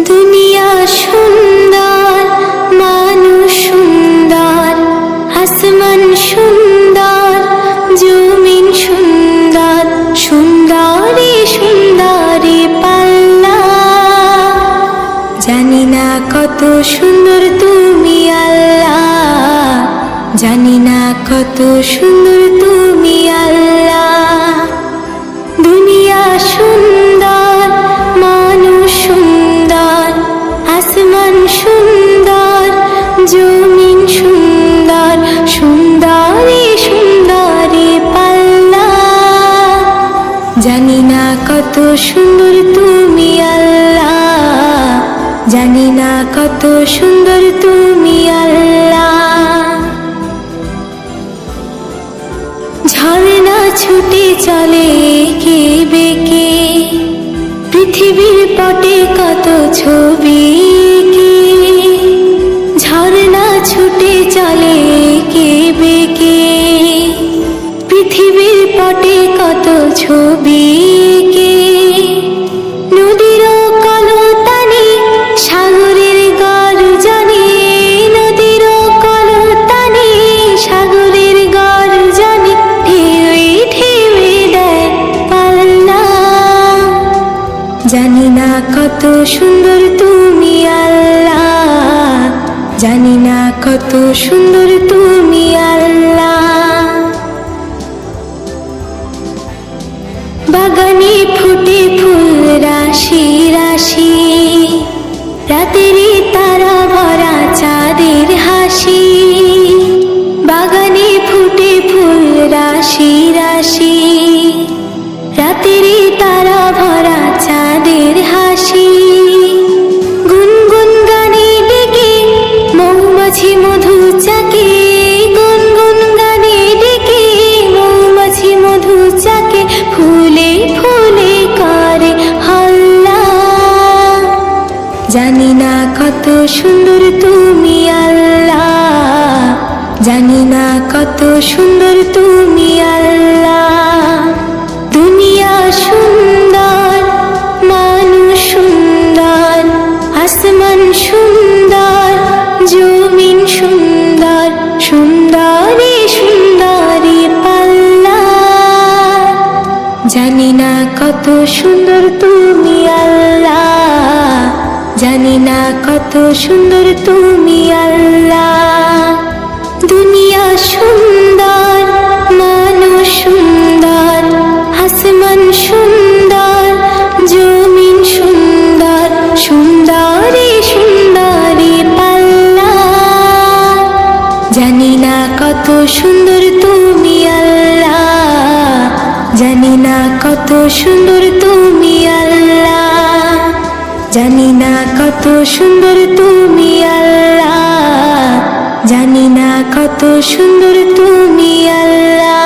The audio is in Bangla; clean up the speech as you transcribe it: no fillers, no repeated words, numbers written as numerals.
দুনিয়া সুন্দর, মানুষ সুন্দর, আসমান সুন্দর, জমিন সুন্দর, সুন্দরী সুন্দরী পাল্লা। জানি না কত সুন্দর তুমি আল্লাহ, জানি না কত সুন্দর তুমি আল্লাহ। দুনিয়া সুন্দর, মানুষ সুন্দর, আসমান সুন্দর, জমিন সুন্দর, সুন্দরী সুন্দরী পাল্লা। জানি না কত সুন্দর তুমি আল্লাহ, জানি না কত সুন্দর তুমি আল্লাহ। ঝর্ণা ছুটে চলে কে বেঁকে, পৃথিবীর পটে কত ছবি কে। ঝর্ণা ছুটে চলে কে বেঁকে, পৃথিবীর পটে কত ছবি কে। নদীর কলতানি, সাগরের গর্জনে, নদীর কলতানি, সাগরের গর্জনে, ঢেউয়ে ঢেউয়ে দেয় পাল্লা। জানি না কত সুন্দর তুমি আল্লাহ, জানি না কত সুন্দর তুমি আল্লাহ। বাগানে ফুটে ফুল রাশি রাশি, রাতেরই তারা ভরা চাঁদের হাসি। বাগানে ফুটে ফুল রাশি রাশি, রাতেরই তারা ভরা চাঁদের হাসি। গুনগুন গানে ডেকে মৌমাছি মধু চাকে, গুনগুন গানে ডেকে মৌমাছি মধু চাকে, ফুলে ফুলে করে হল্লা। জানি না কত সুন্দর তুমি আল্লাহ, জানি না কত সুন্দর তুমি আল্লাহ। দুনিয়া সুন্দর, মানুষ সুন্দর, আসমান সুন্দর, জমিন সুন্দর, সুন্দরী সুন্দরী পাল্লা। জানি না কত সুন্দর তুমি আল্লাহ, জানি না কত সুন্দর তুমি আল্লাহ। দুনিয়া সুন্দর, মানুষ সুন্দর, আসমান সুন্দর, জমিন সুন্দর, সুন্দরী সুন্দরী পাল্লা। জানি না কত সুন্দর তুমি আল্লাহ, জানি না কত সুন্দর তুমি আল্লাহ। জানি না কত সুন্দর তুমি আল্লাহ, জানি না কত সুন্দর তুমি আল্লাহ।